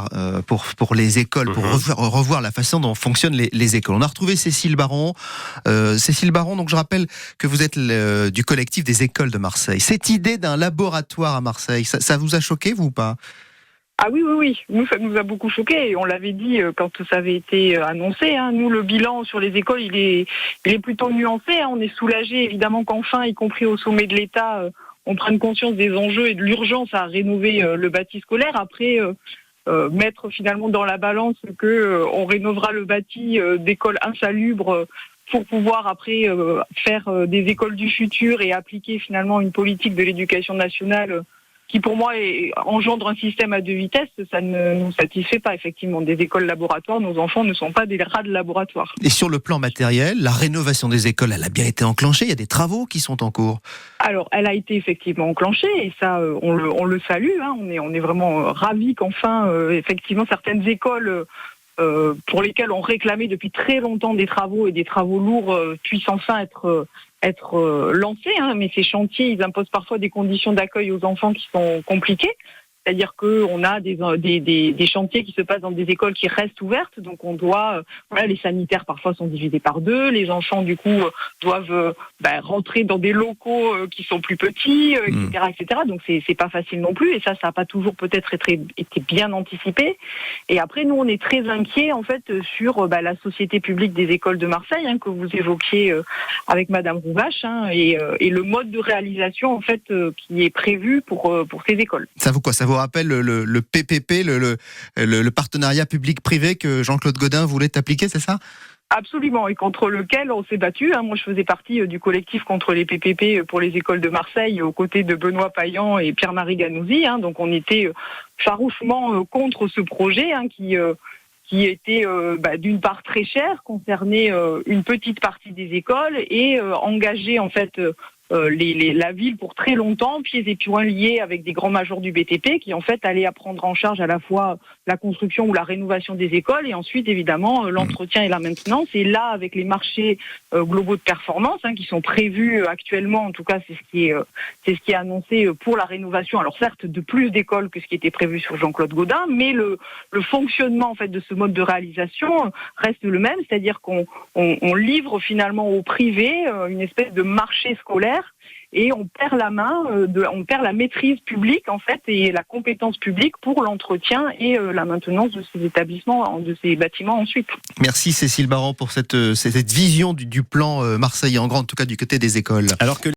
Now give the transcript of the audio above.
laboratoire pour les écoles, pour revoir la façon dont fonctionnent les écoles. On a retrouvé Cécile Baron. Cécile Baron, donc je rappelle que vous êtes du collectif des écoles de Marseille. Cette idée d'un laboratoire à Marseille, ça vous a choqué, vous, ou pas ? Ah oui. Nous, ça nous a beaucoup choqués. On l'avait dit quand ça avait été annoncé. Nous, le bilan sur les écoles, il est plutôt nuancé. On est soulagé, évidemment, qu'enfin, y compris au sommet de l'État, on prenne conscience des enjeux et de l'urgence à rénover le bâti scolaire. Après, mettre finalement dans la balance que on rénovera le bâti d'écoles insalubres pour pouvoir après faire des écoles du futur et appliquer finalement une politique de l'éducation nationale qui pour moi engendre un système à deux vitesses, ça ne nous satisfait pas effectivement. Des écoles laboratoires, nos enfants ne sont pas des rats de laboratoire. Et sur le plan matériel, la rénovation des écoles, elle a bien été enclenchée, il y a des travaux qui sont en cours. Alors, elle a été effectivement enclenchée et ça, on le salue. On est vraiment ravis qu'enfin, effectivement, certaines écoles pour lesquelles on réclamait depuis très longtemps des travaux et des travaux lourds puissent enfin être lancés. Mais ces chantiers, ils imposent parfois des conditions d'accueil aux enfants qui sont compliquées. C'est-à-dire qu'on a des chantiers qui se passent dans des écoles qui restent ouvertes, donc on doit, les sanitaires parfois sont divisés par deux, les enfants du coup doivent rentrer dans des locaux qui sont plus petits, etc. Donc c'est pas facile non plus, et ça n'a pas toujours peut-être été bien anticipé. Et après nous on est très inquiets en fait sur la société publique des écoles de Marseille que vous évoquiez avec Madame Rouvache, et le mode de réalisation en fait qui est prévu pour ces écoles. Ça vous rappelle le PPP, le partenariat public-privé que Jean-Claude Gaudin voulait appliquer, c'est ça ? Absolument, et contre lequel on s'est battu. Moi, je faisais partie du collectif contre les PPP pour les écoles de Marseille, aux côtés de Benoît Payan et Pierre-Marie Ganouzi. Donc, on était farouchement contre ce projet qui était d'une part très cher, concernait une petite partie des écoles et engageait en fait la ville pour très longtemps, pieds et poings liés avec des grands majors du BTP qui en fait allaient prendre en charge à la fois la construction ou la rénovation des écoles et ensuite évidemment l'entretien et la maintenance. Et là, avec les marchés globaux de performance qui sont prévus actuellement, en tout cas c'est ce qui est annoncé pour la rénovation. Alors certes de plus d'écoles que ce qui était prévu sur Jean-Claude Gaudin, mais le fonctionnement en fait de ce mode de réalisation reste le même, c'est-à-dire qu'on livre finalement au privé une espèce de marché scolaire. Et on perd la main, on perd la maîtrise publique en fait et la compétence publique pour l'entretien et la maintenance de ces établissements, de ces bâtiments ensuite. Merci Cécile Baron pour cette vision du plan marseillais en grand, en tout cas du côté des écoles. Alors que